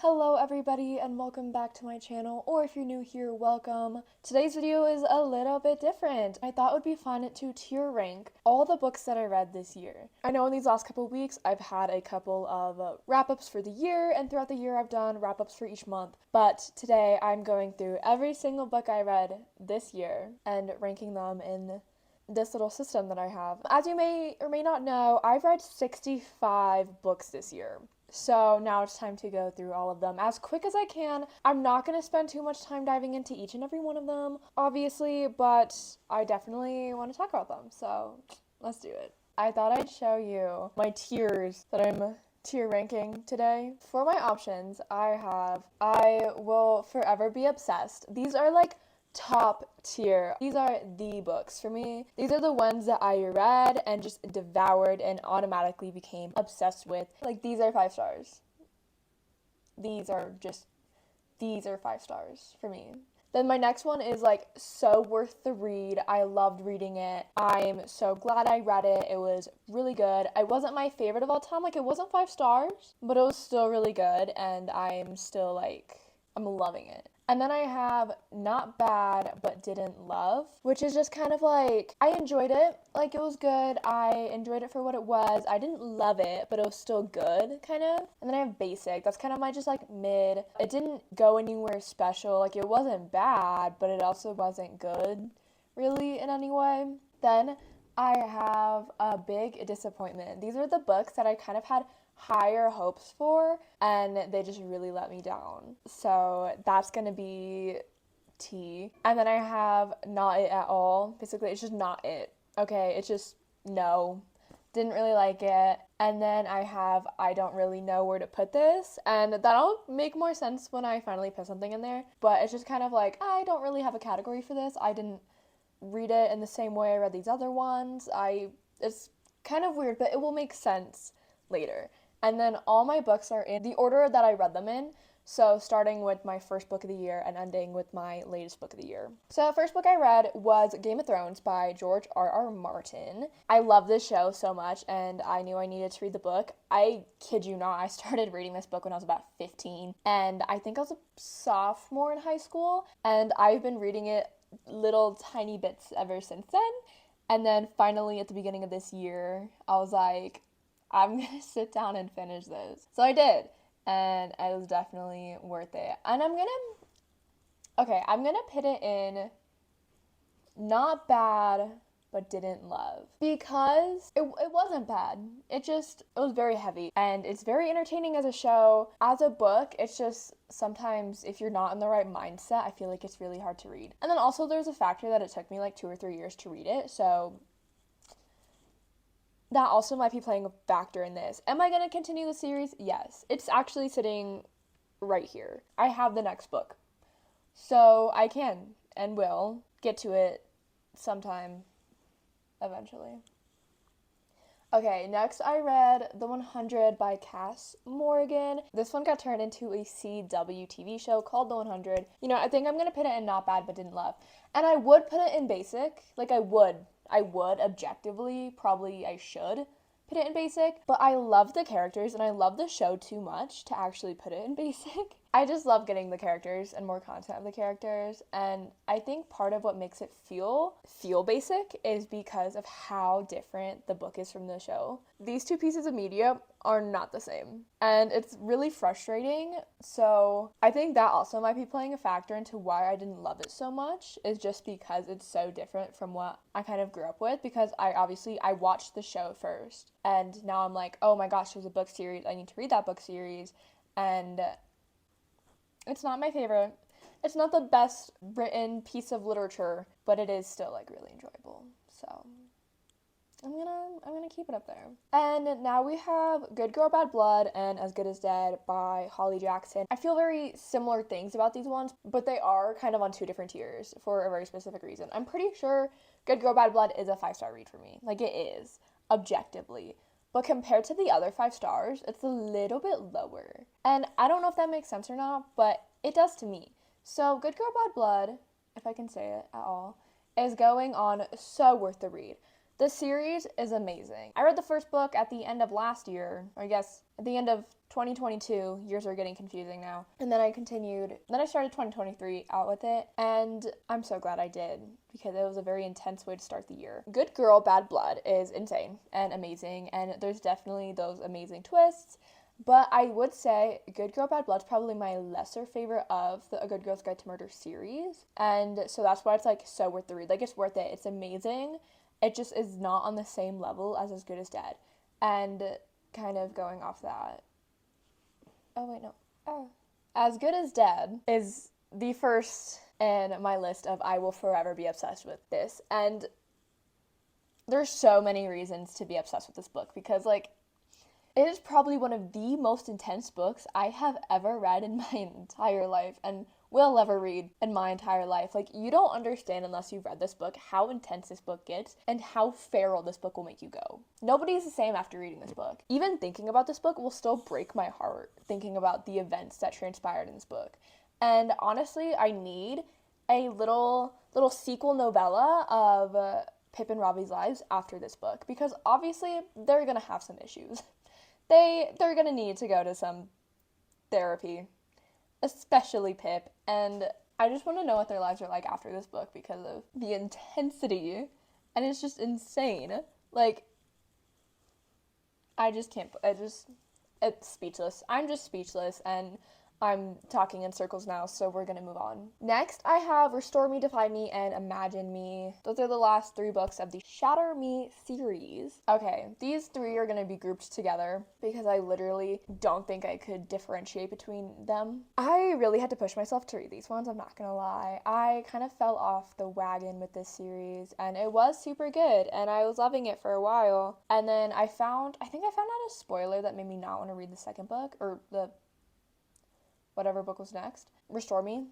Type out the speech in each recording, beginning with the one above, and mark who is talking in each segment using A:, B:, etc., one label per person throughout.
A: Hello everybody and welcome back to my channel, or if you're new here, welcome. Today's video is a little bit different. I thought it would be fun to tier rank all the books that I read this year. I know in these last couple of weeks I've had a couple of wrap-ups for the year, and throughout the year I've done wrap-ups for each month. But today I'm going through every single book I read this year and ranking them in this little system that I have. As you may or may not know, I've read 65 books this year. So now it's time to go through all of them as quick as I can. I'm not going to spend too much time diving into each and every one of them, obviously, but I definitely want to talk about them. So let's do it. I thought I'd show you my tiers that I'm tier ranking today. For my options, I Will Forever Be Obsessed. These are like top tier. These are the books for me. These are the ones that I read and just devoured and automatically became obsessed with. Like, these are 5 stars. These are 5 stars for me. Then my next one is like so worth the read. I loved reading it. I'm so glad I read it. It was really good. It wasn't my favorite of all time. Like, it wasn't 5 stars, but it was still really good, and I'm still I'm loving it. And then I have Not Bad But Didn't Love, which is just kind of like, I enjoyed it. Like, it was good. I enjoyed it for what it was. I didn't love it, but it was still good, kind of. And then I have Basic. That's kind of my just like mid. It didn't go anywhere special. Like, it wasn't bad, but it also wasn't good, really, in any way. Then I have A Big Disappointment. These are the books that I kind of had higher hopes for, and they just really let me down. So that's gonna be T. And then I have Not It At All. Basically, it's just not it. Okay, it's just no. Didn't really like it. And then I have I Don't Really Know Where to Put This, and that'll make more sense when I finally put something in there. But it's just kind of like, I don't really have a category for this. I didn't read it in the same way I read these other ones. It's kind of weird, but it will make sense later. And then all my books are in the order that I read them in. So starting with my first book of the year and ending with my latest book of the year. So the first book I read was Game of Thrones by George R.R. Martin. I love this show so much, and I knew I needed to read the book. I kid you not, I started reading this book when I was about 15, and I think I was a sophomore in high school, and I've been reading it little tiny bits ever since then. And then finally at the beginning of this year, I was like, I'm gonna sit down and finish this. So I did, and it was definitely worth it. And I'm gonna put it in Not Bad But Didn't Love, because it wasn't bad. It was very heavy, and it's very entertaining as a show. As a book, it's just sometimes if you're not in the right mindset, I feel like it's really hard to read. And then also there's a factor that it took me like 2 or 3 years to read it, so that also might be playing a factor in this. Am I going to continue the series? Yes. It's actually sitting right here. I have the next book. So I can and will get to it sometime eventually. Okay, next I read The 100 by Kass Morgan. This one got turned into a CW TV show called The 100. You know, I think I'm going to put it in Not Bad But Didn't Love. And I would put it in Basic. Like, I would objectively, probably I should put it in Basic, but I love the characters and I love the show too much to actually put it in Basic. I just love getting the characters and more content of the characters, and I think part of what makes it feel basic is because of how different the book is from the show. These two pieces of media are not the same, and it's really frustrating. So I think that also might be playing a factor into why I didn't love it so much, is just because it's so different from what I kind of grew up with, because I watched the show first, and now I'm like, oh my gosh, there's a book series, I need to read that book series, and it's not my favorite. It's not the best written piece of literature, but it is still like really enjoyable. So I'm gonna keep it up there. And now we have Good Girl Bad Blood and As Good as Dead by Holly Jackson. I feel very similar things about these ones, but they are kind of on 2 different tiers for a very specific reason. I'm pretty sure Good Girl Bad Blood is a 5-star read for me. Like, it is, objectively. But compared to the other 5 stars, it's a little bit lower. And I don't know if that makes sense or not, but it does to me. So Good Girl Bad Blood, if I can say it at all, is going on so worth the read. The series is amazing. I read the first book at the end of last year, or I guess at the end of 2022. Years are getting confusing now. And then I continued. Then I started 2023 out with it, and I'm so glad I did because it was a very intense way to start the year. Good Girl, Bad Blood is insane and amazing, and there's definitely those amazing twists. But I would say Good Girl, Bad Blood's probably my lesser favorite of the A Good Girl's Guide to Murder series. And so that's why it's like so worth the read. Like, it's worth it. It's amazing. It just is not on the same level as Good as Dead. And kind of going off that. Oh, wait, no. Oh. As Good as Dead is the first in my list of I will forever be obsessed with this. And there's so many reasons to be obsessed with this book because, like, it is probably one of the most intense books I have ever read in my entire life and will ever read in my entire life. Like, you don't understand unless you've read this book how intense this book gets and how feral this book will make you go. Nobody is the same after reading this book. Even thinking about this book will still break my heart, thinking about the events that transpired in this book. And honestly, I need a little sequel novella of Pip and Robbie's lives after this book because obviously they're gonna have some issues. They're gonna need to go to some therapy, especially Pip, and I just want to know what their lives are like after this book because of the intensity, and it's just insane. Like, I just can't, it's speechless. I'm just speechless, and I'm talking in circles now, so we're gonna move on. Next, I have Restore Me, Defy Me, and Imagine Me. Those are the last 3 books of the Shatter Me series. Okay, these 3 are gonna be grouped together because I literally don't think I could differentiate between them. I really had to push myself to read these ones, I'm not gonna lie. I kind of fell off the wagon with this series, and it was super good, and I was loving it for a while. And then I think I found out a spoiler that made me not want to read the second book, or the whatever book was next. Restore Me,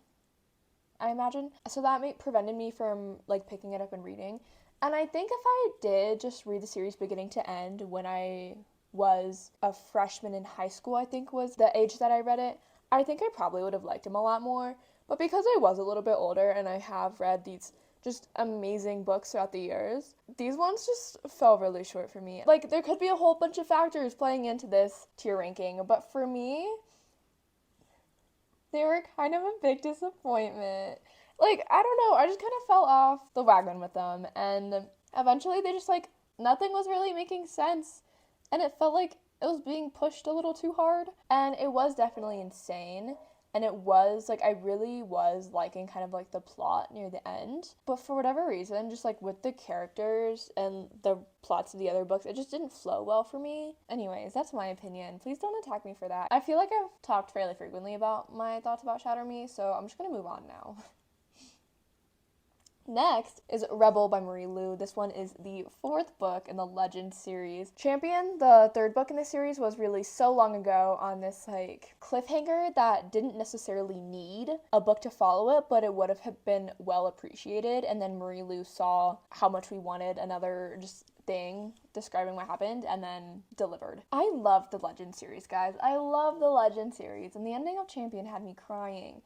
A: I imagine. So that prevented me from like picking it up and reading. And I think if I did just read the series beginning to end when I was a freshman in high school, I think was the age that I read it, I think I probably would have liked him a lot more. But because I was a little bit older and I have read these just amazing books throughout the years, these ones just fell really short for me. Like, there could be a whole bunch of factors playing into this tier ranking, but for me, they were kind of a big disappointment. Like, I don't know, I just kind of fell off the wagon with them, and eventually they just, like, nothing was really making sense, and it felt like it was being pushed a little too hard, and it was definitely insane. And it was, like, I really was liking kind of, like, the plot near the end. But for whatever reason, just, like, with the characters and the plots of the other books, it just didn't flow well for me. Anyways, that's my opinion. Please don't attack me for that. I feel like I've talked fairly frequently about my thoughts about Shatter Me, so I'm just gonna move on now. Next is Rebel by Marie Lu. This one is the 4th book in the Legend series. Champion, the 3rd book in the series, was released so long ago on this like cliffhanger that didn't necessarily need a book to follow it, but it would have been well appreciated. And then Marie Lu saw how much we wanted another just thing describing what happened and then delivered. I love the Legend series, guys. I love the Legend series, and the ending of Champion had me crying.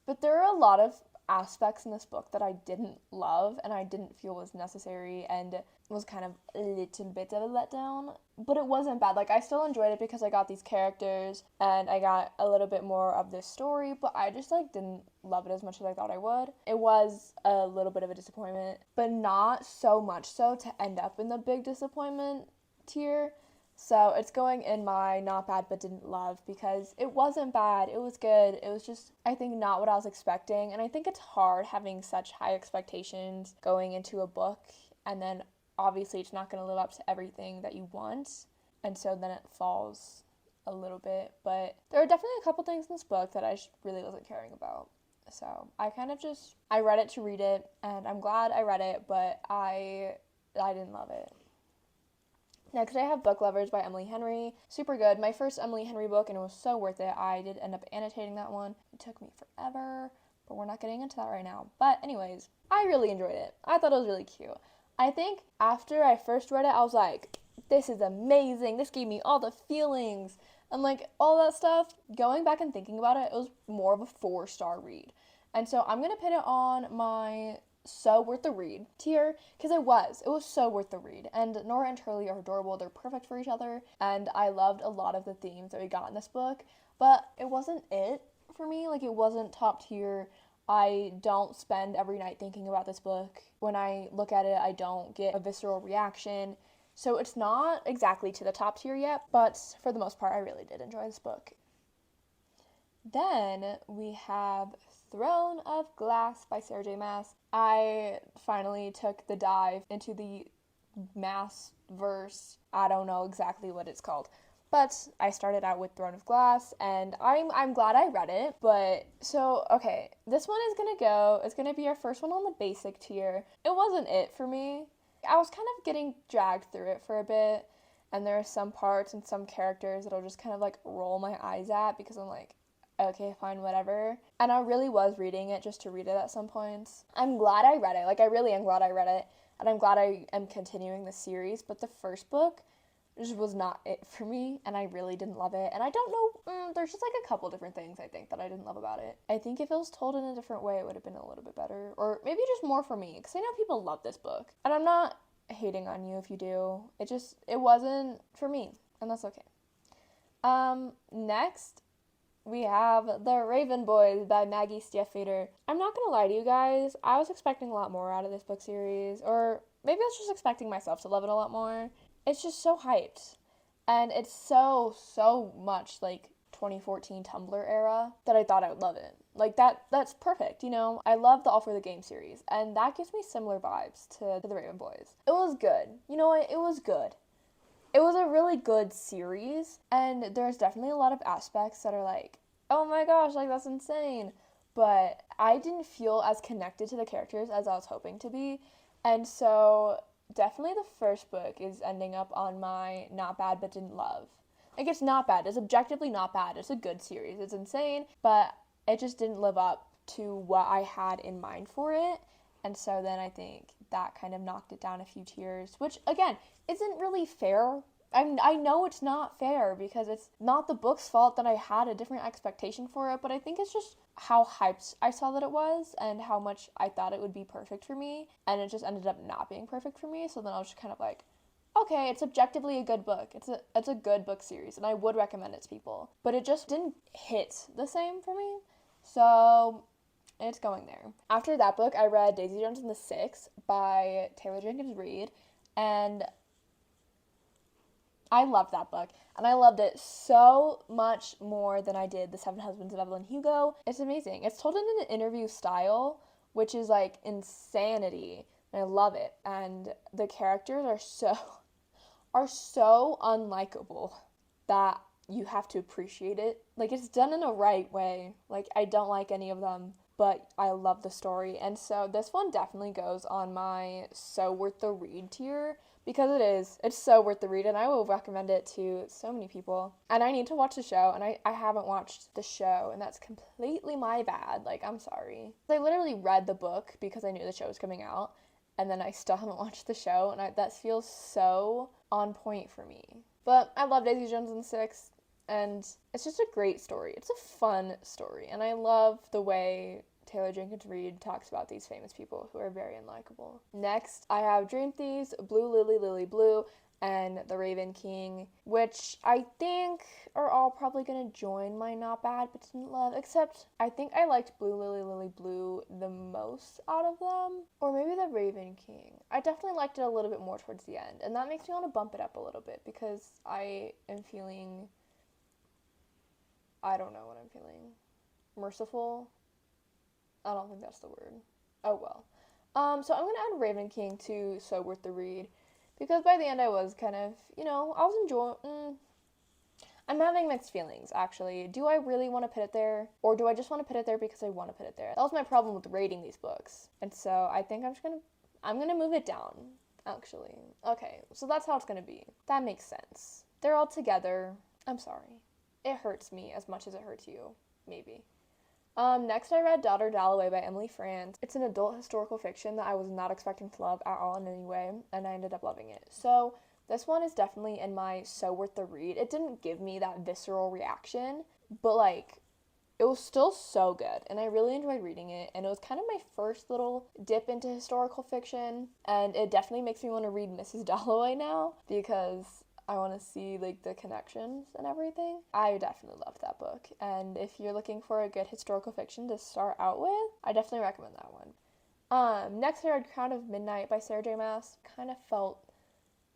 A: But there are a lot of aspects in this book that I didn't love and I didn't feel was necessary and was kind of a little bit of a letdown. But it wasn't bad. Like, I still enjoyed it because I got these characters and I got a little bit more of this story, but I just like didn't love it as much as I thought I would. It was a little bit of a disappointment, but not so much so to end up in the big disappointment tier. So it's going in my not bad but didn't love because it wasn't bad. It was good. It was just, I think, not what I was expecting. And I think it's hard having such high expectations going into a book, and then obviously it's not going to live up to everything that you want. And so then it falls a little bit. But there are definitely a couple things in this book that I really wasn't caring about. So I kind of just, I read it to read it, and I'm glad I read it, but I didn't love it. Next, I have Book Lovers by Emily Henry. Super good. My first Emily Henry book, and it was so worth it. I did end up annotating that one. It took me forever, but we're not getting into that right now. But anyways, I really enjoyed it. I thought it was really cute. I think after I first read it, I was like, this is amazing. This gave me all the feelings and like all that stuff. Going back and thinking about it, it was more of a 4-star read. And so I'm going to put it on my so worth the read tier, because it was so worth the read. And Nora and Turley are adorable, they're perfect for each other, and I loved a lot of the themes that we got in this book, but it wasn't it for me. Like, it wasn't top tier. I don't spend every night thinking about this book. When I look at it, I don't get a visceral reaction. So it's not exactly to the top tier yet, but for the most part, I really did enjoy this book. Then we have Throne of Glass by Sarah J. Maas. I finally took the dive into the Maas verse. I don't know exactly what it's called, but I started out with Throne of Glass, and I'm glad I read it. But so okay, this one is it's gonna be our first one on the basic tier. It wasn't it for me. I was kind of getting dragged through it for a bit, and there are some parts and some characters that'll just kind of like roll my eyes at because I'm like, okay, fine, whatever. And I really was reading it just to read it at some points. I'm glad I read it. Like, I really am glad I read it. And I'm glad I am continuing the series. But the first book just was not it for me. And I really didn't love it. And I don't know, there's just like a couple different things I think that I didn't love about it. I think if it was told in a different way, it would have been a little bit better. Or maybe just more for me. Because I know people love this book. And I'm not hating on you if you do. It wasn't for me. And that's okay. Next, we have The Raven Boys by Maggie Stiefvater. I'm not gonna lie to you guys, I was expecting a lot more out of this book series, or maybe I was just expecting myself to love it a lot more. It's just so hyped, and it's so much like 2014 Tumblr era that I thought I would love it. Like, that's perfect, you know? I love the All for the Game series, and that gives me similar vibes to The Raven Boys. It was good. You know what? It was good. It was a really good series, and there's definitely a lot of aspects that are like, oh my gosh, like, that's insane. But I didn't feel as connected to the characters as I was hoping to be. And so definitely the first book is ending up on my not bad but didn't love. Like, it's not bad. It's objectively not bad. It's a good series. It's insane, but it just didn't live up to what I had in mind for it. And so then I think that kind of knocked it down a few tiers, which, again, isn't really fair. I know it's not fair because it's not the book's fault that I had a different expectation for it, but I think it's just how hyped I saw that it was and how much I thought it would be perfect for me, and it just ended up not being perfect for me. So then I was just kind of like, okay, it's objectively a good book. It's a good book series, and I would recommend it to people, but it just didn't hit the same for me. So it's going there. After that book, I read Daisy Jones and the Six by Taylor Jenkins Reid, and I loved that book, and I loved it so much more than I did The Seven Husbands of Evelyn Hugo. It's amazing. It's told in an interview style, which is like insanity, and I love it. And the characters are so unlikable that you have to appreciate it. Like, it's done in a right way. Like, I don't like any of them, but I love the story. And so this one definitely goes on my so worth the read tier, because it is. It's so worth the read, and I will recommend it to so many people. And I need to watch the show, and I haven't watched the show, and that's completely my bad. Like, I'm sorry. I literally read the book because I knew the show was coming out, and then I still haven't watched the show, and that feels so on point for me. But I love Daisy Jones and the Six, and it's just a great story. It's a fun story, and I love the way Taylor Jenkins Reid talks about these famous people who are very unlikable. Next, I have Dream Thieves, Blue Lily, Lily Blue, and The Raven King, which I think are all probably going to join my not bad but didn't love, except I think I liked Blue Lily, Lily Blue the most out of them, or maybe The Raven King. I definitely liked it a little bit more towards the end, and that makes me want to bump it up a little bit because I am feeling, I don't know what I'm feeling, merciful? I don't think that's the word. Oh well. So I'm gonna add Raven King to So Worth the Read, because by the end I was kind of, I was enjoying. I'm having mixed feelings, actually. Do I really want to put it there, or do I just want to put it there because I want to put it there? That was my problem with rating these books, and so I think I'm gonna move it down. Actually, okay. So that's how it's gonna be. That makes sense. They're all together. I'm sorry. It hurts me as much as it hurts you, maybe. Next I read Daughter Dalloway by Emily Franz. It's an adult historical fiction that I was not expecting to love at all in any way, and I ended up loving it. So this one is definitely in my so worth the read. It didn't give me that visceral reaction, but like, it was still so good, and I really enjoyed reading it, and it was kind of my first little dip into historical fiction, and it definitely makes me want to read Mrs. Dalloway now, because I want to see like the connections and everything. I definitely loved that book, and if you're looking for a good historical fiction to start out with, I definitely recommend that one. Next I read Crown of Midnight by Sarah J. Maas. Kind of felt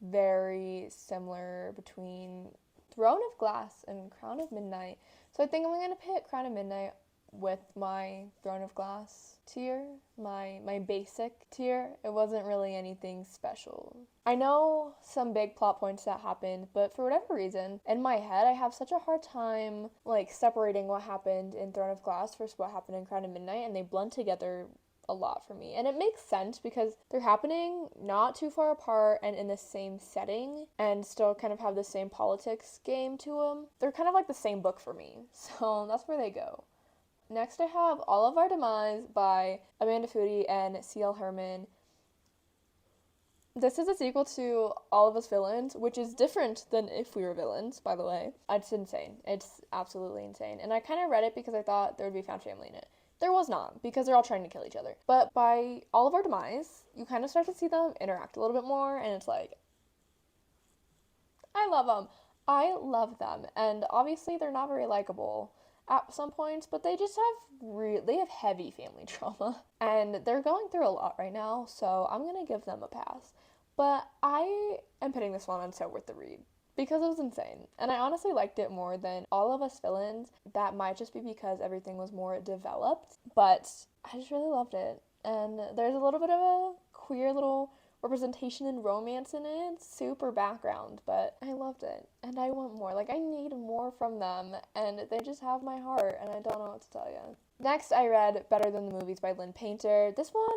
A: very similar between Throne of Glass and Crown of Midnight. So I think I'm going to put Crown of Midnight with my Throne of Glass tier, my basic tier. It wasn't really anything special. I know some big plot points that happened, but for whatever reason, in my head, I have such a hard time like separating what happened in Throne of Glass versus what happened in Crown of Midnight, and they blend together a lot for me. And it makes sense because they're happening not too far apart and in the same setting and still kind of have the same politics game to them. They're kind of like the same book for me. So that's where they go. Next I have All of Our Demise by Amanda Foody and C.L. Herman. This is a sequel to All of Us Villains, which is different than If We Were Villains, by the way. It's insane. It's absolutely insane. And I kind of read it because I thought there would be found family in it. There was not, because they're all trying to kill each other. But by All of Our Demise, you kind of start to see them interact a little bit more, and it's like, I love them. I love them. And obviously they're not very likable at some points, but they just have they have heavy family trauma. And they're going through a lot right now, so I'm going to give them a pass. But I am putting this one on So Worth the Read, because it was insane. And I honestly liked it more than All of Us Villains. That might just be because everything was more developed, but I just really loved it. And there's a little bit of a queer little representation and romance in it. Super background, but I loved it. And I want more. Like, I need more from them, and they just have my heart, and I don't know what to tell you. Next, I read Better Than the Movies by Lynn Painter. This one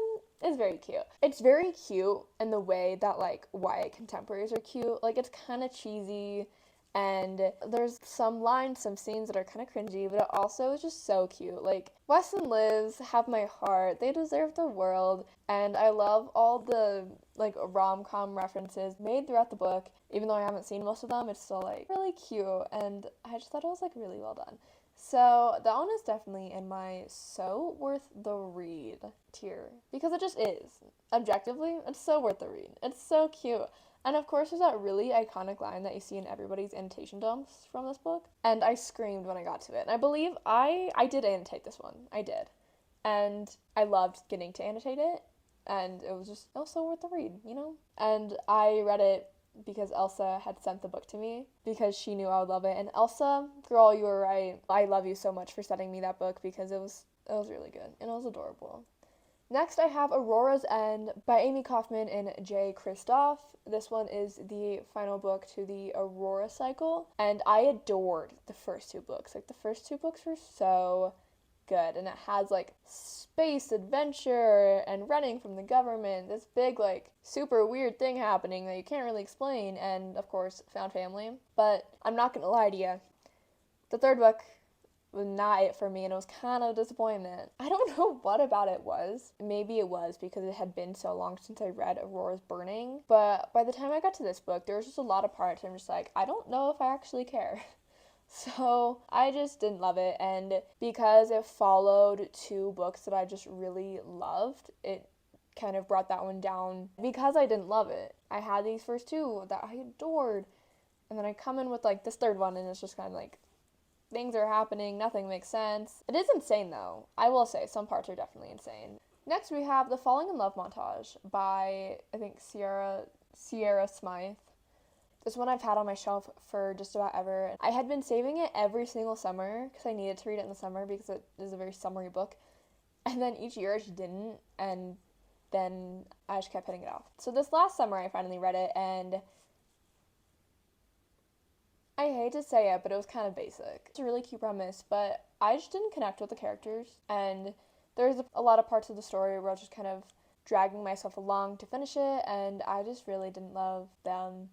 A: is very cute. It's very cute in the way that, like, YA contemporaries are cute. Like, it's kind of cheesy, and there's some lines, some scenes that are kind of cringy, but it also is just so cute. Like, Wes and Liz have my heart. They deserve the world, and I love all the, like, rom-com references made throughout the book. Even though I haven't seen most of them, it's still, like, really cute, and I just thought it was, like, really well done. So that one is definitely in my So Worth the Read tier, because it just is. Objectively, it's so worth the read. It's so cute. And of course, there's that really iconic line that you see in everybody's annotation dumps from this book. And I screamed when I got to it. And I believe I did annotate this one. I did. And I loved getting to annotate it. And it was so worth the read, you know? And I read it because Elsa had sent the book to me because she knew I would love it. And Elsa, girl, you were right. I love you so much for sending me that book because it was really good and it was adorable. Next, I have Aurora's End by Amy Kaufman and Jay Kristoff. This one is the final book to the Aurora cycle, and I adored the first two books. Like, the first two books were so good, and it has, like, space adventure and running from the government, this big, like, super weird thing happening that you can't really explain, and, of course, found family. But I'm not gonna lie to you, the third book was not it for me, and it was kind of a disappointment. I don't know what about it was. Maybe it was because it had been so long since I read Aurora's Burning, but by the time I got to this book, there was just a lot of parts where I'm just like, I don't know if I actually care. So I just didn't love it, and because it followed two books that I just really loved, it kind of brought that one down because I didn't love it. I had these first two that I adored, and then I come in with, like, this third one, and it's just kind of like, things are happening, nothing makes sense. It is insane, though. I will say, some parts are definitely insane. Next, we have The Falling in Love Montage by, I think, Sierra Smythe. This one I've had on my shelf for just about ever. I had been saving it every single summer because I needed to read it in the summer because it is a very summery book. And then each year I just didn't, and then I just kept putting it off. So this last summer I finally read it, and I hate to say it, but it was kind of basic. It's a really cute premise, but I just didn't connect with the characters, and there's a lot of parts of the story where I was just kind of dragging myself along to finish it, and I just really didn't love them,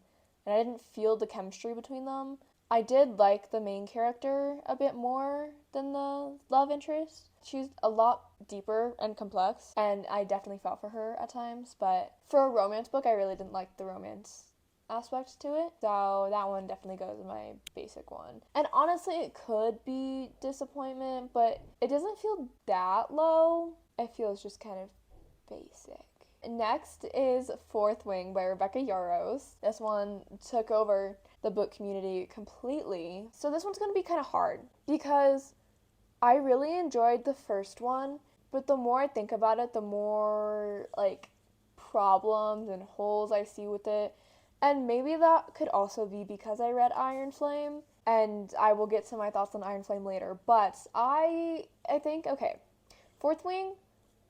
A: and I didn't feel the chemistry between them. I did like the main character a bit more than the love interest. She's a lot deeper and complex, and I definitely felt for her at times, but for a romance book, I really didn't like the romance aspect to it. So that one definitely goes in my basic one. And honestly, it could be disappointment, but it doesn't feel that low. It feels just kind of basic. Next is Fourth Wing by Rebecca Yarros. This one took over the book community completely. So this one's going to be kind of hard because I really enjoyed the first one, but the more I think about it, the more like problems and holes I see with it. And maybe that could also be because I read Iron Flame, and I will get to my thoughts on Iron Flame later. But I think, okay, Fourth Wing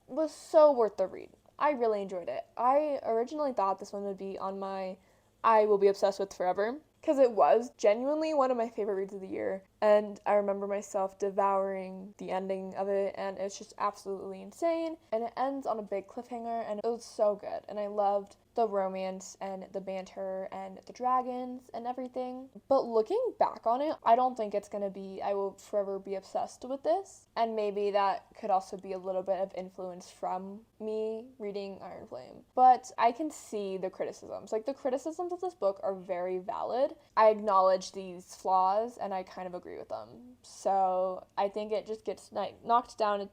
A: was so worth the read. I really enjoyed it. I originally thought this one would be on my I will be obsessed with forever, because it was genuinely one of my favorite reads of the year, and I remember myself devouring the ending of it, and it's just absolutely insane, and it ends on a big cliffhanger, and it was so good, and I loved the romance and the banter and the dragons and everything. But looking back on it, I don't think it's gonna be I will forever be obsessed with this, and maybe that could also be a little bit of influence from me reading Iron Flame. But I can see the criticisms. Like, the criticisms of this book are very valid. I acknowledge these flaws and I kind of agree with them. So I think it just gets knocked down a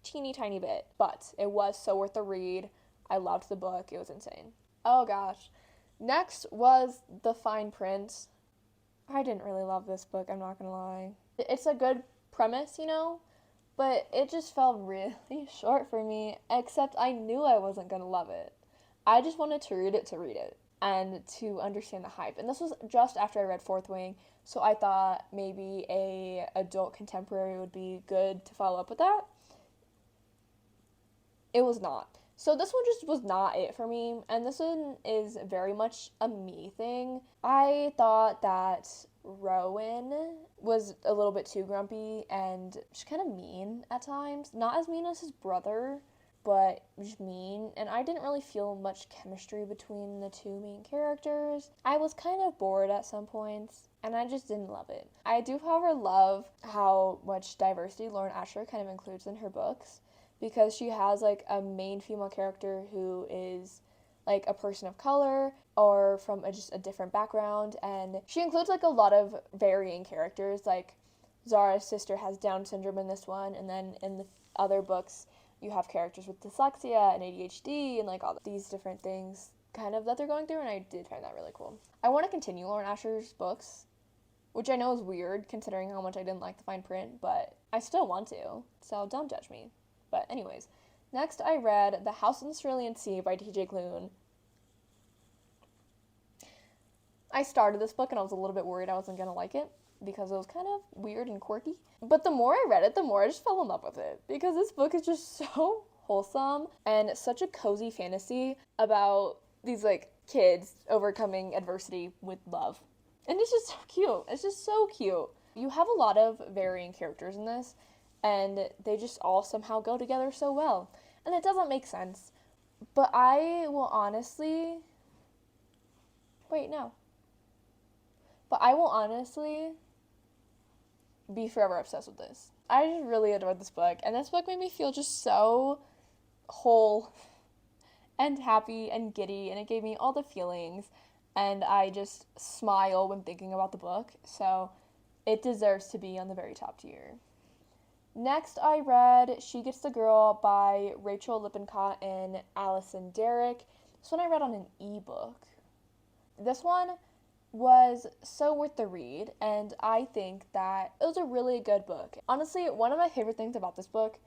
A: teeny tiny bit, but it was so worth the read. I loved the book. It was insane. Oh gosh. Next was The Fine Print. I didn't really love this book, I'm not gonna lie. It's a good premise, you know, but it just felt really short for me, except I knew I wasn't gonna love it. I just wanted to read it and to understand the hype. And this was just after I read Fourth Wing, so I thought maybe a adult contemporary would be good to follow up with that. It was not. So this one just was not it for me, and this one is very much a me thing. I thought that Rowan was a little bit too grumpy and just kind of mean at times. Not as mean as his brother, but just mean, and I didn't really feel much chemistry between the two main characters. I was kind of bored at some points, and I just didn't love it. I do, however, love how much diversity Lauren Asher kind of includes in her books, because she has like a main female character who is like a person of color or from just a different background, and she includes like a lot of varying characters. Like Zara's sister has Down syndrome in this one, and then in the other books you have characters with dyslexia and ADHD and like all these different things kind of that they're going through, and I did find that really cool. I want to continue Lauren Asher's books, which I know is weird considering how much I didn't like the fine print, but I still want to, so don't judge me. But anyways, next I read The House in the Cerulean Sea by TJ Klune. I started this book and I was a little bit worried I wasn't going to like it because it was kind of weird and quirky. But the more I read it, the more I just fell in love with it, because this book is just so wholesome and such a cozy fantasy about these like kids overcoming adversity with love. And it's just so cute. It's just so cute. You have a lot of varying characters in this, and they just all somehow go together so well. And it doesn't make sense. But I will honestly... Wait, no. But I will honestly be forever obsessed with this. I just really adored this book, and this book made me feel just so whole and happy and giddy, and it gave me all the feelings, and I just smile when thinking about the book, so it deserves to be on the very top tier. Next, I read She Gets the Girl by Rachel Lippincott and Allison Derrick. This one I read on an ebook. This one was so worth the read, and I think that it was a really good book. Honestly, one of my favorite things about this book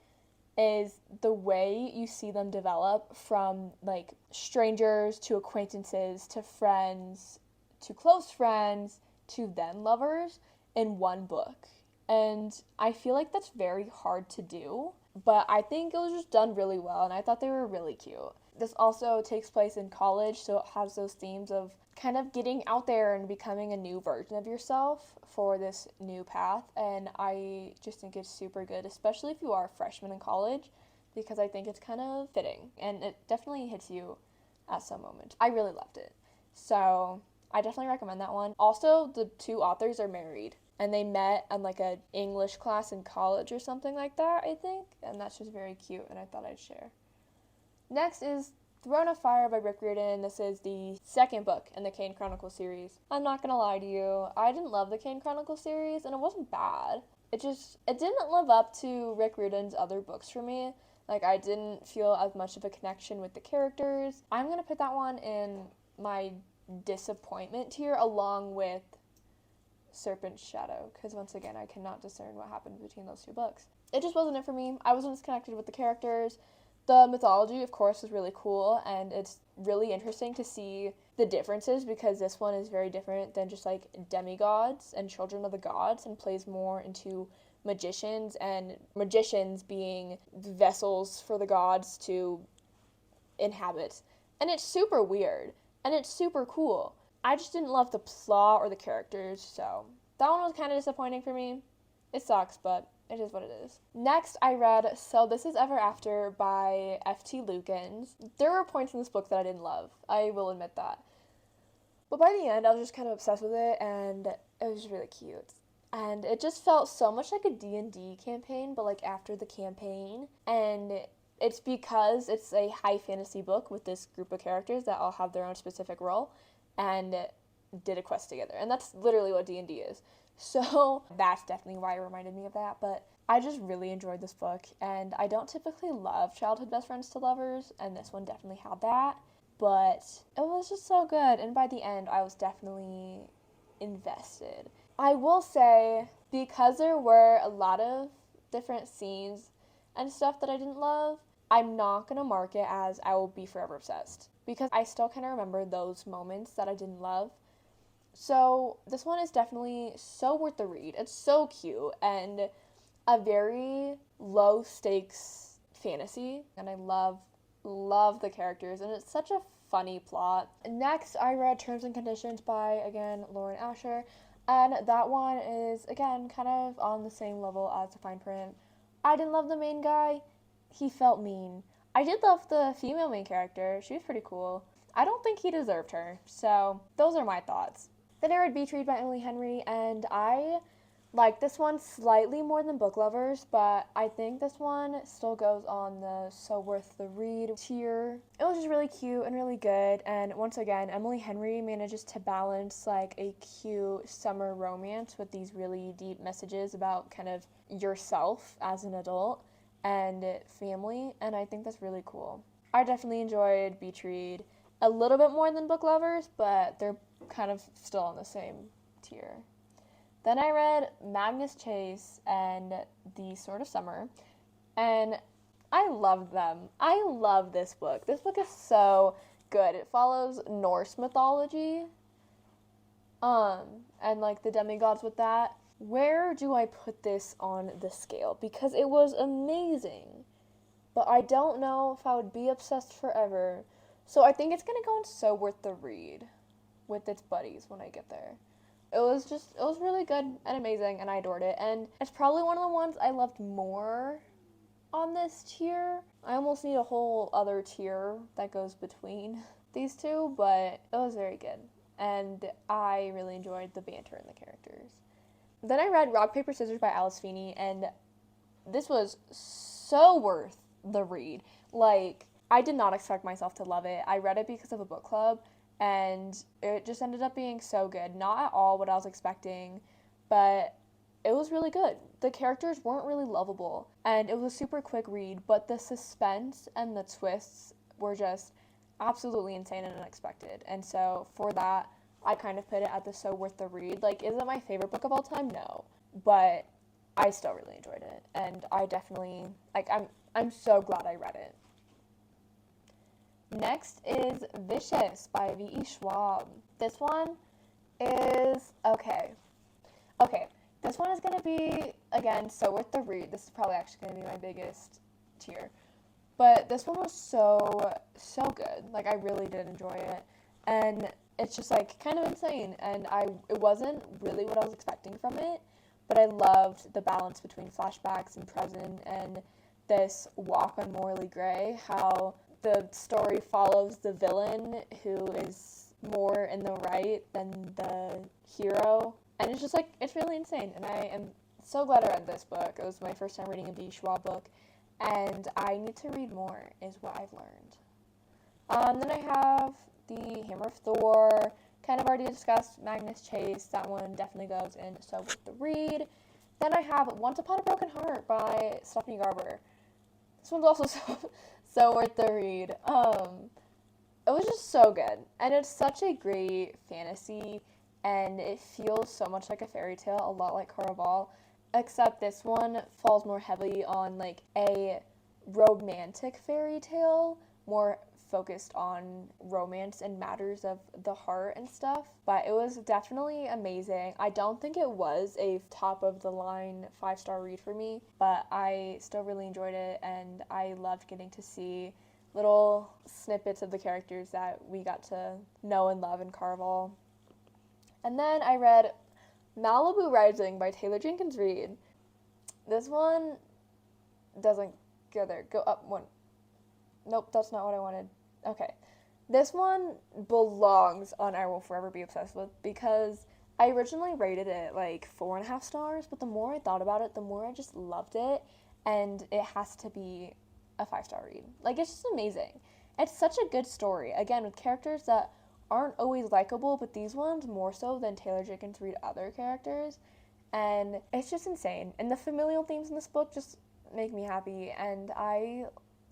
A: is the way you see them develop from like strangers to acquaintances to friends to close friends to then lovers in one book. And I feel like that's very hard to do, but I think it was just done really well, and I thought they were really cute. This also takes place in college, so it has those themes of kind of getting out there and becoming a new version of yourself for this new path, and I just think it's super good, especially if you are a freshman in college, because I think it's kind of fitting, and it definitely hits you at some moment. I really loved it, so I definitely recommend that one. Also, the two authors are married, and they met on like an English class in college or something like that, I think, and that's just very cute, and I thought I'd share. Next is Throne of Fire by Rick Riordan. This is the second book in the Kane Chronicles series. I'm not gonna lie to you, I didn't love the Kane Chronicles series, and it wasn't bad. It didn't live up to Rick Riordan's other books for me. Like, I didn't feel as much of a connection with the characters. I'm gonna put that one in my disappointment tier along with Serpent's Shadow, because once again, I cannot discern what happened between those two books. It just wasn't it for me. I wasn't as connected with the characters. The mythology, of course, is really cool, and it's really interesting to see the differences, because this one is very different than just like demigods and children of the gods, and plays more into magicians, and magicians being vessels for the gods to inhabit. And it's super weird, and it's super cool. I just didn't love the plot or the characters, so that one was kind of disappointing for me. It sucks, but it is what it is. Next, I read So This Is Ever After by F.T. Lukens. There were points in this book that I didn't love. I will admit that. But by the end, I was just kind of obsessed with it, and it was really cute. And it just felt so much like a D&D campaign, but like after the campaign. And it's because it's a high fantasy book with this group of characters that all have their own specific role and did a quest together. And that's literally what D&D is. So that's definitely why it reminded me of that. But I just really enjoyed this book, and I don't typically love childhood best friends to lovers, and this one definitely had that. But it was just so good, and by the end, I was definitely invested. I will say, because there were a lot of different scenes and stuff that I didn't love, I'm not going to mark it as I will be forever obsessed, because I still kind of remember those moments that I didn't love. So this one is definitely so worth the read. It's so cute and a very low stakes fantasy, and I love the characters, and it's such a funny plot. Next, I read Terms and Conditions by, again, Lauren Asher, and that one is, again, kind of on the same level as the fine print. I didn't love the main guy. He felt mean. I did love the female main character. She was pretty cool. I don't think he deserved her, so those are my thoughts. Then I read Beach Read by Emily Henry, and I like this one slightly more than Book Lovers, but I think this one still goes on the so worth the read tier. It was just really cute and really good, and once again, Emily Henry manages to balance like a cute summer romance with these really deep messages about kind of yourself as an adult and family, and I think that's really cool. I definitely enjoyed Beach Read a little bit more than Book Lovers, but they're kind of still on the same tier. Then I read Magnus Chase and The Sword of Summer, and I loved them. I love this book. This book is so good. It follows Norse mythology, and like the demigods with that. Where do I put this on the scale? Because it was amazing, but I don't know if I would be obsessed forever. So I think it's gonna go on so worth the read with its buddies when I get there. It was really good and amazing, and I adored it. And it's probably one of the ones I loved more on this tier. I almost need a whole other tier that goes between these two, but it was very good. And I really enjoyed the banter and the characters. Then I read Rock, Paper, Scissors by Alice Feeney, and this was so worth the read. Like, I did not expect myself to love it. I read it because of a book club, and it just ended up being so good. Not at all what I was expecting, but it was really good. The characters weren't really lovable, and it was a super quick read, but the suspense and the twists were just absolutely insane and unexpected. And so for that, I kind of put it at the so worth the read. Like, is it my favorite book of all time? No, but I still really enjoyed it, and I definitely, like, I'm so glad I read it. Next is Vicious by V.E. Schwab. This one is, okay, this one is going to be, again, so worth the read. This is probably actually going to be my biggest tier. But this one was so good. Like, I really did enjoy it. And it's just, like, kind of insane. And it wasn't really what I was expecting from it. But I loved the balance between flashbacks and present, and this walk on morally gray, how the story follows the villain who is more in the right than the hero. And it's just, like, it's really insane. And I am so glad I read this book. It was my first time reading a V. Schwab book. And I need to read more, is what I've learned. Then I have the Hammer of Thor, kind of already discussed Magnus Chase. That one definitely goes in so worth the read. Then I have Once Upon a Broken Heart by Stephanie Garber. This one's also so worth the read. It was just so good, and it's such a great fantasy, and it feels so much like a fairy tale, a lot like Caraval, except this one falls more heavily on like a romantic fairy tale, more focused on romance and matters of the heart and stuff. But it was definitely amazing. I don't think it was a top of the line 5-star read for me, but I still really enjoyed it, and I loved getting to see little snippets of the characters that we got to know and love in Caraval. And then I read Malibu Rising by Taylor Jenkins Reid. This one doesn't go there. Go up one. Nope, that's not what I wanted. Okay. This one belongs on I Will Forever Be Obsessed With because I originally rated it like 4.5 stars, but the more I thought about it, the more I just loved it, and it has to be a 5-star read. Like, it's just amazing. It's such a good story, again, with characters that aren't always likable, but these ones more so than Taylor Jenkins Reid other characters, and it's just insane. And the familial themes in this book just make me happy, and I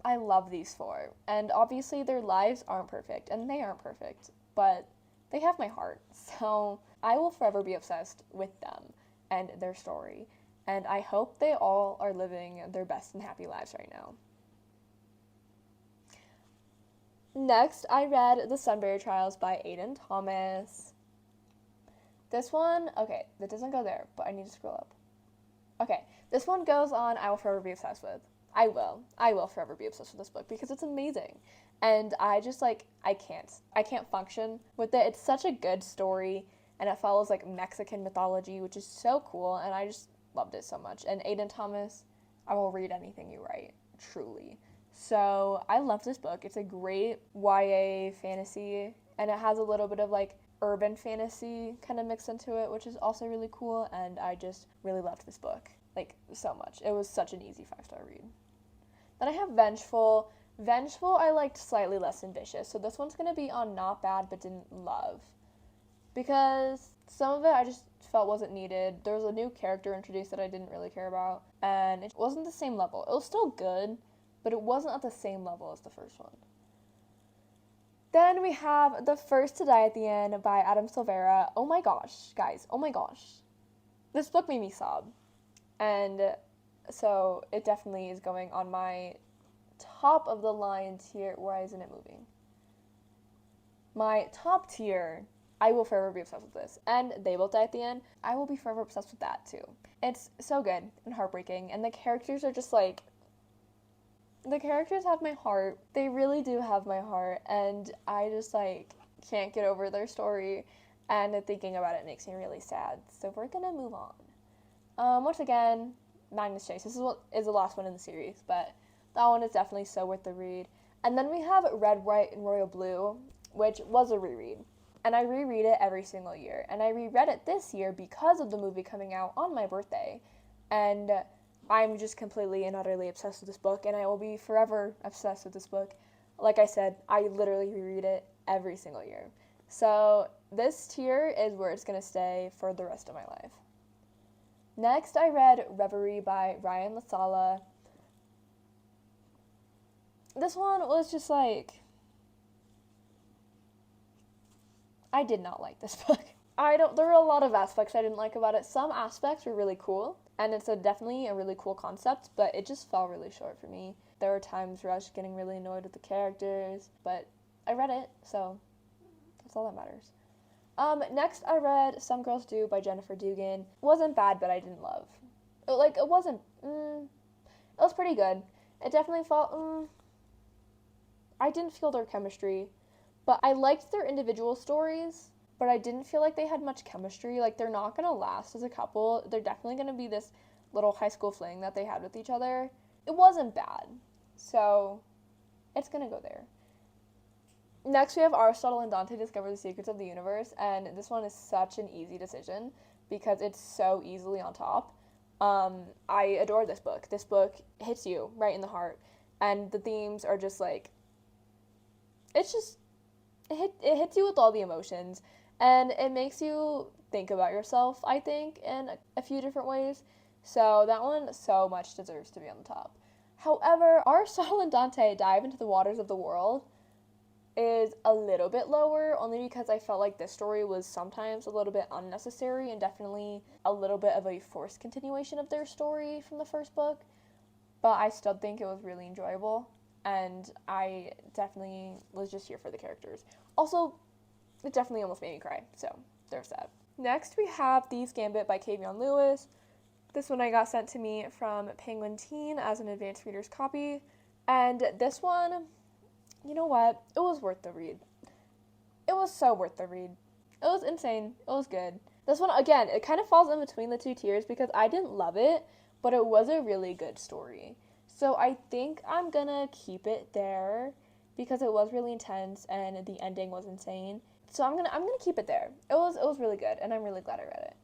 A: love these four. And obviously their lives aren't perfect, and they aren't perfect, but they have my heart. So I will forever be obsessed with them and their story. And I hope they all are living their best and happy lives right now. Next, I read The Sunbury Trials by Aiden Thomas. This one, okay, that doesn't go there, but I need to scroll up. Okay, this one goes on I Will Forever Be Obsessed With. I will forever be obsessed with this book because it's amazing. And I just like, I can't function with it. It's such a good story, and it follows like Mexican mythology, which is so cool, and I just loved it so much. And Aiden Thomas, I will read anything you write, truly. So I love this book. It's a great YA fantasy, and it has a little bit of like urban fantasy kind of mixed into it, which is also really cool, and I just really loved this book. Like, so much. It was such an easy 5-star read. Then I have Vengeful. Vengeful I liked slightly less than Vicious, so this one's going to be on not bad but didn't love. Because some of it I just felt wasn't needed. There was a new character introduced that I didn't really care about, and it wasn't the same level. It was still good, but it wasn't at the same level as the first one. Then we have The First to Die at the End by Adam Silvera. Oh my gosh, guys, oh my gosh. This book made me sob. And so it definitely is going on my top of the line tier. Why isn't it moving? My top tier, I will forever be obsessed with this. And They Both Die at the End, I will be forever obsessed with that too. It's so good and heartbreaking, and the characters are just like, the characters have my heart. They really do have my heart, and I just like can't get over their story, and thinking about it makes me really sad. So we're gonna move on. Once again, Magnus Chase. This is the last one in the series, but that one is definitely so worth the read. And then we have Red, White, and Royal Blue, which was a reread. And I reread it every single year. And I reread it this year because of the movie coming out on my birthday. And I'm just completely and utterly obsessed with this book, and I will be forever obsessed with this book. Like I said, I literally reread it every single year. So this tier is where it's going to stay for the rest of my life. Next, I read Reverie by Ryan LaSala. This one was just like, I did not like this book. There were a lot of aspects I didn't like about it. Some aspects were really cool, and it's definitely a really cool concept, but it just fell really short for me. There were times where I was getting really annoyed with the characters, but I read it, so that's all that matters. Next I read Some Girls Do by Jennifer Dugan. It wasn't bad, but I didn't love. It was pretty good. It definitely felt, I didn't feel their chemistry, but I liked their individual stories, but I didn't feel like they had much chemistry. Like, they're not gonna last as a couple. They're definitely gonna be this little high school fling that they had with each other. It wasn't bad, so it's gonna go there. Next, we have Aristotle and Dante Discover the Secrets of the Universe, and this one is such an easy decision because it's so easily on top. I adore this book. This book hits you right in the heart, and the themes are just like, it's just, it hits you with all the emotions, and it makes you think about yourself, I think, in a few different ways. So that one so much deserves to be on the top. However, our Saul and Dante dive into the waters of the world is a little bit lower, only because I felt like this story was sometimes a little bit unnecessary and definitely a little bit of a forced continuation of their story from the first book. But I still think it was really enjoyable, and I definitely was just here for the characters. Also, it definitely almost made me cry, so there's that. Next, we have Thieves' Gambit by Kavion Lewis. This one I got sent to me from Penguin Teen as an advanced reader's copy, and this one, you know what? It was worth the read. It was so worth the read. It was insane. It was good. This one, again, it kind of falls in between the two tiers because I didn't love it, but it was a really good story. So I think I'm gonna keep it there because it was really intense and the ending was insane. So I'm gonna keep it there. It was really good, and I'm really glad I read it.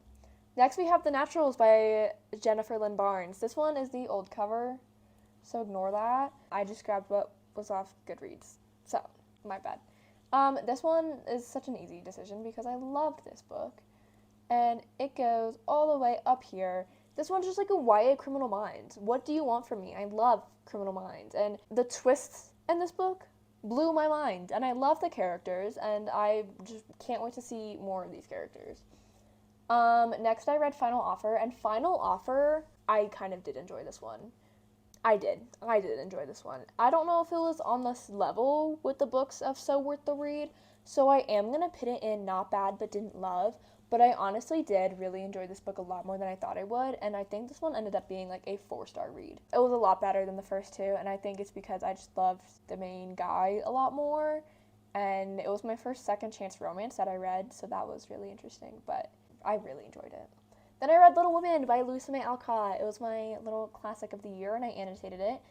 A: Next, we have The Naturals by Jennifer Lynn Barnes. This one is the old cover, so ignore that. I just grabbed what was off Goodreads, so my bad. This one is such an easy decision because I loved this book, and it goes all the way up here. This one's just like a YA Criminal Minds. What do you want from me? I love Criminal Minds, and the twists in this book blew my mind, and I love the characters, and I just can't wait to see more of these characters. Next I read Final Offer, and Final Offer, I kind of did enjoy this one. I did enjoy this one. I don't know if it was on this level with the books of So Worth the Read, so I am gonna put it in not bad but didn't love, but I honestly did really enjoy this book a lot more than I thought I would, and I think this one ended up being like a 4-star read. It was a lot better than the first two, and I think it's because I just loved the main guy a lot more, and it was my first second chance romance that I read, so that was really interesting, but I really enjoyed it. Then I read Little Women by Louisa May Alcott. It was my little classic of the year, and I annotated it.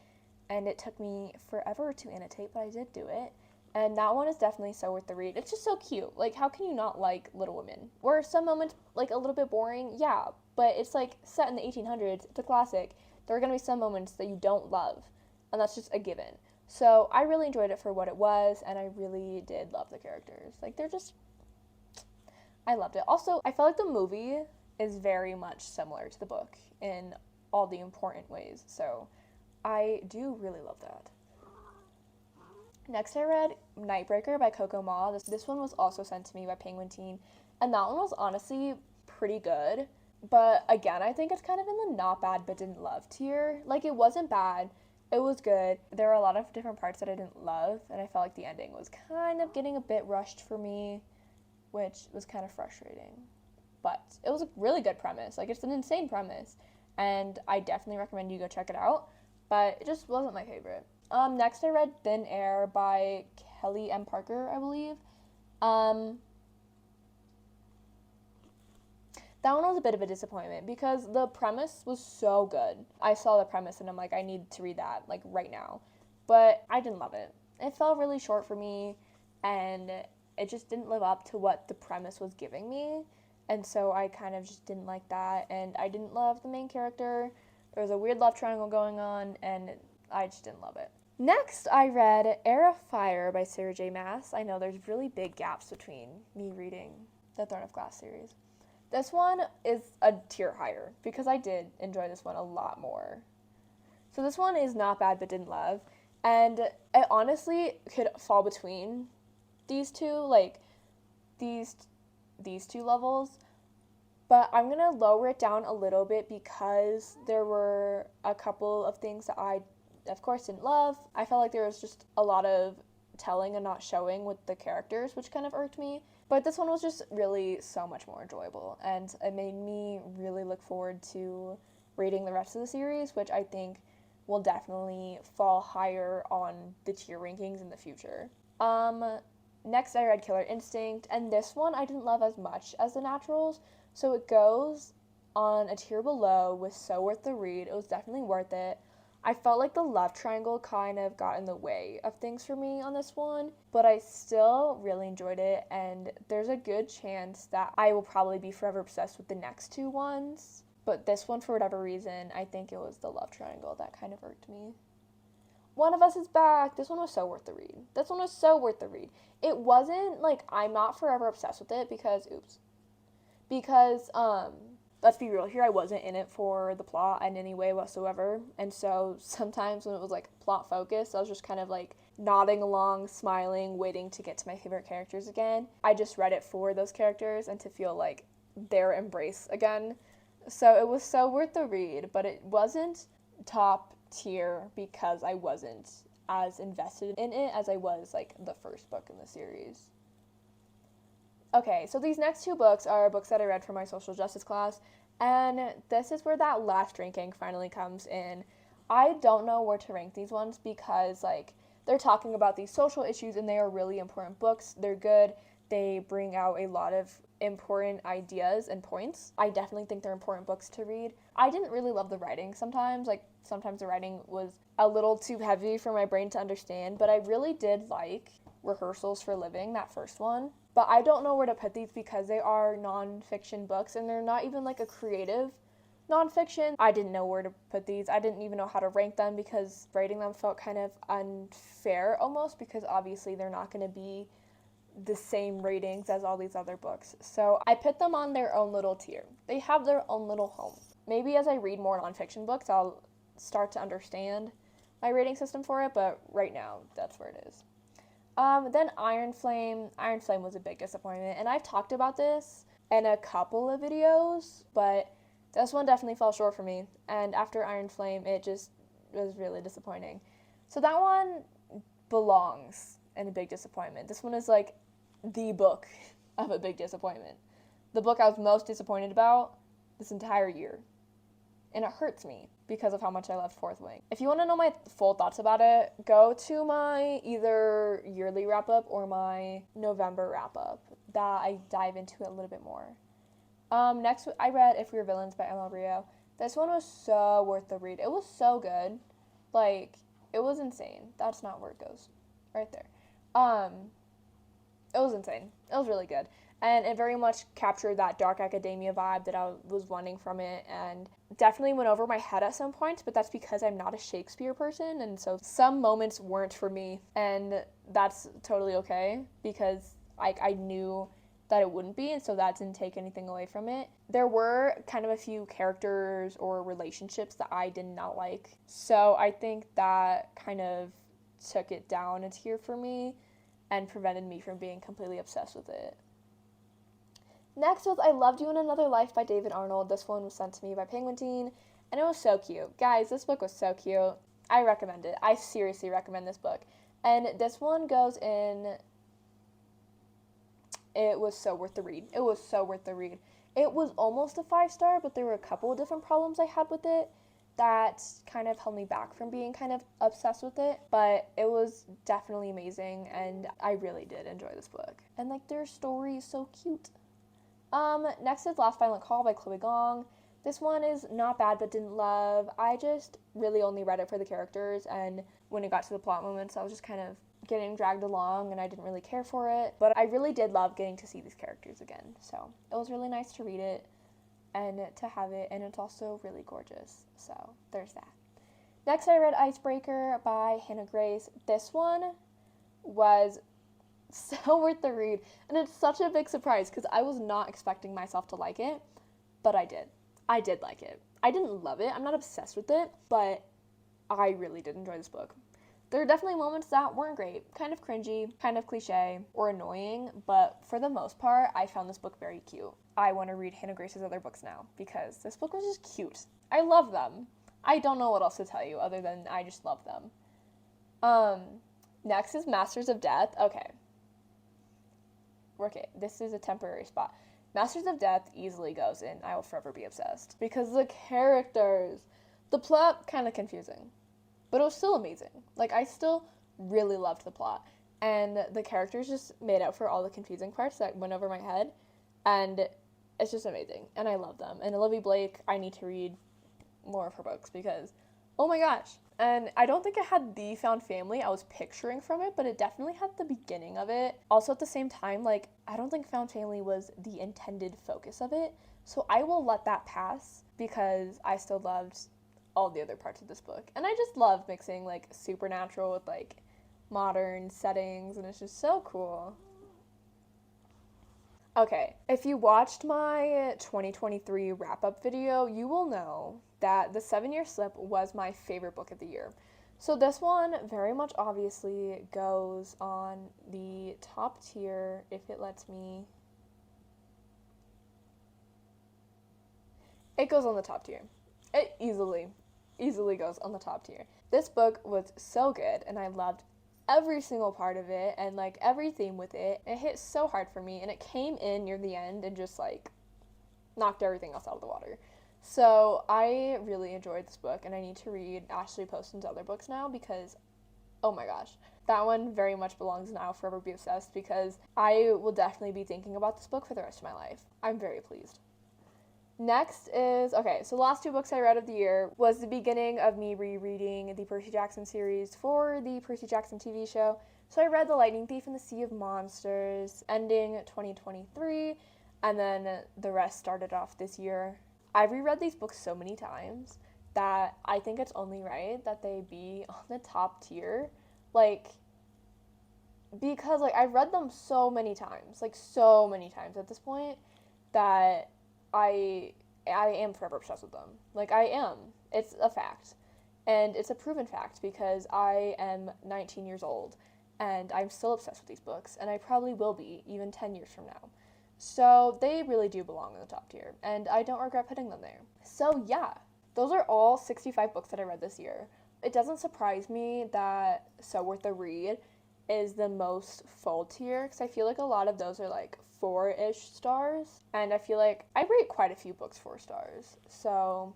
A: And it took me forever to annotate, but I did do it. And that one is definitely so worth the read. It's just so cute. Like, how can you not like Little Women? Were some moments, like, a little bit boring? Yeah. But it's, like, set in the 1800s. It's a classic. There are going to be some moments that you don't love. And that's just a given. So I really enjoyed it for what it was, and I really did love the characters. Like, they're just... I loved it. Also, I felt like the movie is very much similar to the book in all the important ways. So I do really love that. Next I read Nightbreaker by Coco Ma. This one was also sent to me by Penguin Teen, and that one was honestly pretty good. But again, I think it's kind of in the not bad but didn't love tier. Like, it wasn't bad. It was good. There were a lot of different parts that I didn't love, and I felt like the ending was kind of getting a bit rushed for me, which was kind of frustrating. But it was a really good premise. Like, it's an insane premise, and I definitely recommend you go check it out, but it just wasn't my favorite. Next I read Thin Air by Kelly M. Parker, I believe. That one was a bit of a disappointment because the premise was so good. I saw the premise and I'm like, I need to read that, like, right now. But I didn't love it. It fell really short for me, and it just didn't live up to what the premise was giving me. And so I kind of just didn't like that, and I didn't love the main character. There was a weird love triangle going on, and I just didn't love it. Next, I read Air of Fire by Sarah J. Maas. I know there's really big gaps between me reading the Throne of Glass series. This one is a tier higher because I did enjoy this one a lot more. So this one is not bad but didn't love, and it honestly could fall between these two, like these two levels, but I'm gonna lower it down a little bit because there were a couple of things that I, of course, didn't love. I felt like there was just a lot of telling and not showing with the characters, which kind of irked me. But this one was just really so much more enjoyable, and it made me really look forward to reading the rest of the series, which I think will definitely fall higher on the tier rankings in the future. Next, I read Killer Instinct, and this one I didn't love as much as The Naturals, so it goes on a tier below with So Worth the Read. It was definitely worth it. I felt like the love triangle kind of got in the way of things for me on this one, but I still really enjoyed it, and there's a good chance that I will probably be forever obsessed with the next two ones. But this one, for whatever reason, I think it was the love triangle that kind of irked me. One of Us is Back. This one was so worth the read. This one was so worth the read. It wasn't like I'm not forever obsessed with it because let's be real here, I wasn't in it for the plot in any way whatsoever, and so sometimes when it was like plot focused, I was just kind of like nodding along, smiling, waiting to get to my favorite characters again. I just read it for those characters and to feel like their embrace again. So it was so worth the read, but it wasn't top tier because I wasn't as invested in it as I was like the first book in the series. Okay, so these next two books are books that I read for my social justice class, and this is where that last ranking finally comes in. I don't know where to rank these ones because, like, they're talking about these social issues and they are really important books. They're good. They bring out a lot of important ideas and points. I definitely think they're important books to read. I didn't really love the writing sometimes. Like, sometimes the writing was a little too heavy for my brain to understand, but I really did like Rehearsals for Living, that first one. But I don't know where to put these because they are nonfiction books and they're not even like a creative nonfiction. I didn't know where to put these. I didn't even know how to rank them because rating them felt kind of unfair almost because obviously they're not going to be the same ratings as all these other books. So I put them on their own little tier. They have their own little home. Maybe as I read more nonfiction books, I'll start to understand my rating system for it, but right now, that's where it is. Then Iron Flame. Iron Flame was a big disappointment, and I've talked about this in a couple of videos, but this one definitely fell short for me, and after Iron Flame, it just was really disappointing. So that one belongs in a big disappointment. This one is like the book of a big disappointment. The book I was most disappointed about this entire year. And it hurts me because of how much I loved Fourth Wing. If you want to know my full thoughts about it, go to my either yearly wrap-up or my November wrap-up that I dive into it a little bit more. Next, I read If We Were Villains by Emma Rio. This one was so worth the read. It was so good. Like, it was insane. That's not where it goes. Right there. It was insane. It was really good. And it very much captured that dark academia vibe that I was wanting from it, and definitely went over my head at some points, but that's because I'm not a Shakespeare person, and so some moments weren't for me, and that's totally okay, because I knew that it wouldn't be, and so that didn't take anything away from it. There were kind of a few characters or relationships that I did not like, so I think that kind of took it down a tier for me, and prevented me from being completely obsessed with it. Next was I Loved You in Another Life by David Arnold. This one was sent to me by Penguin Teen, and it was so cute. Guys, this book was so cute. I recommend it. I seriously recommend this book. And this one goes in, it was so worth the read. It was so worth the read. It was almost a 5-star, but there were a couple of different problems I had with it that kind of held me back from being kind of obsessed with it, but it was definitely amazing, and I really did enjoy this book. And like their story is so cute. Next is Last Violent Call by Chloe Gong. This one is not bad but didn't love. I just really only read it for the characters, and when it got to the plot moments, I was just kind of getting dragged along and I didn't really care for it. But I really did love getting to see these characters again. So it was really nice to read it and to have it, and it's also really gorgeous. So there's that. Next I read Icebreaker by Hannah Grace. This one was so worth the read, and it's such a big surprise because I was not expecting myself to like it, but I did. I did like it. I didn't love it. I'm not obsessed with it, but I really did enjoy this book. There are definitely moments that weren't great, kind of cringy, kind of cliche, or annoying, but for the most part, I found this book very cute. I want to read Hannah Grace's other books now because this book was just cute. I love them. I don't know what else to tell you other than I just love them. Next is Masters of Death. Okay, this is a temporary spot. Masters of Death easily goes in I Will Forever Be Obsessed because the characters, the plot kind of confusing, but it was still amazing. Like, I still really loved the plot, and the characters just made up for all the confusing parts that went over my head, and it's just amazing, and I love them. And Olivia Blake, I need to read more of her books because, oh my gosh. And I don't think it had the found family I was picturing from it, but it definitely had the beginning of it. Also at the same time, like, I don't think found family was the intended focus of it, so I will let that pass because I still loved all the other parts of this book. And I just love mixing like supernatural with like modern settings, and it's just so cool. Okay, if you watched my 2023 wrap up video, you will know that The 7-Year Slip was my favorite book of the year. So this one very much obviously goes on the top tier if it lets me. It goes on the top tier. It easily goes on the top tier. This book was so good, and I loved every single part of it and like every theme with it. It hit so hard for me, and it came in near the end and just like knocked everything else out of the water. So I really enjoyed this book, and I need to read Ashley Poston's other books now because, oh my gosh, that one very much belongs in I'll Forever Be Obsessed, because I will definitely be thinking about this book for the rest of my life. I'm very pleased. Next is, okay, so the last 2 books I read of the year was the beginning of me rereading the Percy Jackson series for the Percy Jackson TV show. So I read The Lightning Thief and the Sea of Monsters, ending 2023, and then the rest started off this year. I've reread these books so many times that I think it's only right that they be on the top tier. Like, because like I've read them so many times at this point, that I am forever obsessed with them. Like, I am. It's a fact. And it's a proven fact because I am 19 years old and I'm still obsessed with these books, and I probably will be even 10 years from now. So they really do belong in the top tier, and I don't regret putting them there. So yeah, those are all 65 books that I read this year. It doesn't surprise me that So Worth a Read is the most full tier, because I feel like a lot of those are like 4-ish stars, and I feel like I rate quite a few books 4 stars, so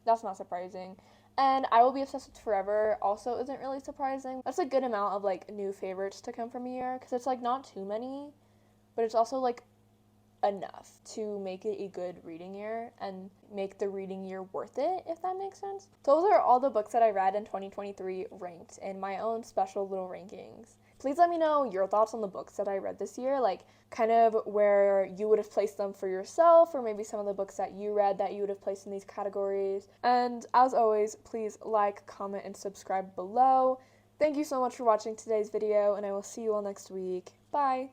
A: that's not surprising. And I Will Be Obsessed with Forever also isn't really surprising. That's a good amount of like new favorites to come from a year, because it's like not too many, but it's also like enough to make it a good reading year and make the reading year worth it, if that makes sense. Those are all the books that I read in 2023 ranked in my own special little rankings. Please let me know your thoughts on the books that I read this year, like kind of where you would have placed them for yourself, or maybe some of the books that you read that you would have placed in these categories. And as always, please like, comment, and subscribe below. Thank you so much for watching today's video, and I will see you all next week. Bye!